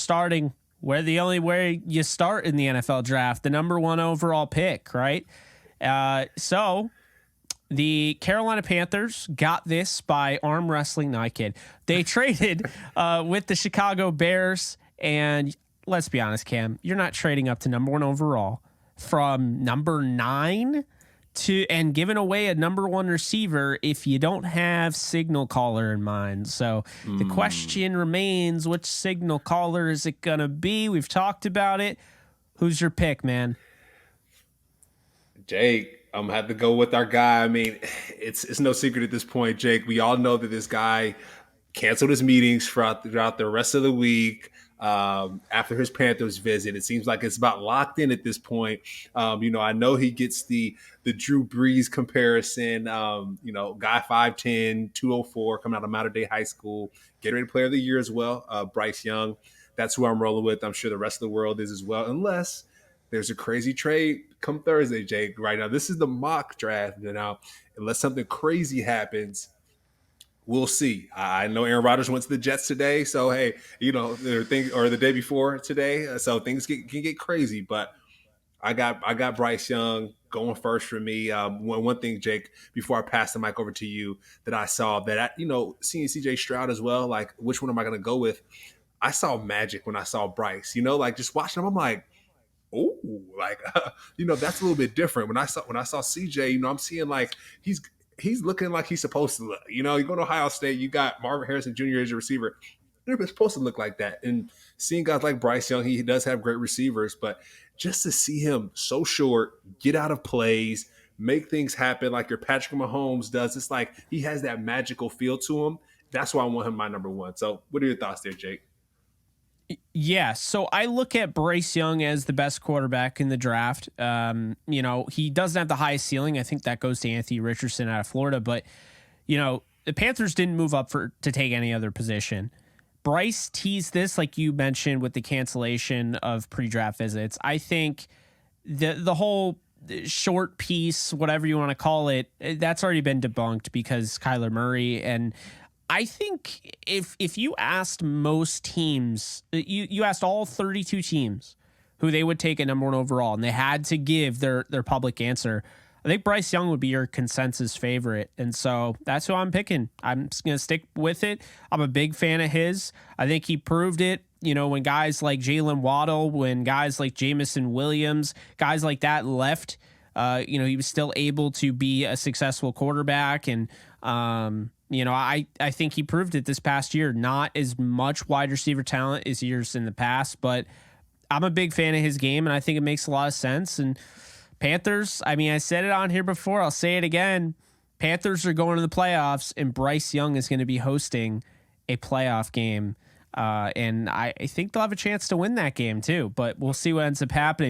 starting where you start in the NFL draft, the number 1 overall pick, right? So the Carolina Panthers got this by arm wrestling. No, I kid. They traded with the Chicago Bears, and let's be honest, Cam, you're not trading up to number 1 overall from number 9 and giving away a number 1 receiver if you don't have signal caller in mind. So the question remains, which signal caller is it going to be? We've talked about it. Who's your pick, man? Jake, I'm going to have to go with our guy. I mean, it's no secret at this point, Jake. We all know that this guy canceled his meetings throughout the rest of the week. After his Panthers visit, it seems like it's about locked in at this point. I know he gets the Drew Brees comparison. Guy 5'10", 204, coming out of Mater Dei High School, Gatorade Player of the Year as well. Bryce Young, that's who I'm rolling with. I'm sure the rest of the world is as well, unless there's a crazy trade come Thursday, Jake. Right now, this is the mock draft. Now, unless something crazy happens, we'll see. I know Aaron Rodgers went to the Jets today, so hey, there are things, or the day before today, so things can get crazy. But I got Bryce Young going first for me. One thing, Jake, before I pass the mic over to you, that I saw that seeing CJ Stroud as well. Like, which one am I going to go with? I saw magic when I saw Bryce. Just watching him, I'm like, oh, that's a little bit different. When I saw CJ, I'm seeing like he's looking like he's supposed to look. You go to Ohio State, you got Marvin Harrison Jr. as your receiver. They're supposed to look like that. And seeing guys like Bryce Young, he does have great receivers, but just to see him so short, get out of plays, make things happen like your Patrick Mahomes does, it's like he has that magical feel to him. That's why I want him my number 1. So what are your thoughts there, Jake? Yeah, so I look at Bryce Young as the best quarterback in the draft. He doesn't have the highest ceiling. I think that goes to Anthony Richardson out of Florida. But, the Panthers didn't move up to take any other position. Bryce teased this, like you mentioned, with the cancellation of pre-draft visits. I think the whole short piece, whatever you want to call it, that's already been debunked because Kyler Murray. And I think if you asked most teams, you asked all 32 teams who they would take at number 1 overall, and they had to give their public answer, I think Bryce Young would be your consensus favorite. And so that's who I'm picking. I'm just going to stick with it. I'm a big fan of his. I think he proved it, when guys like Jalen Waddle, when guys like Jamison Williams, guys like that left, he was still able to be a successful quarterback. And, I think he proved it this past year. Not as much wide receiver talent as years in the past, but I'm a big fan of his game, and I think it makes a lot of sense. And Panthers, I said it on here before, I'll say it again. Panthers are going to the playoffs, and Bryce Young is going to be hosting a playoff game. And I think they'll have a chance to win that game too, but we'll see what ends up happening.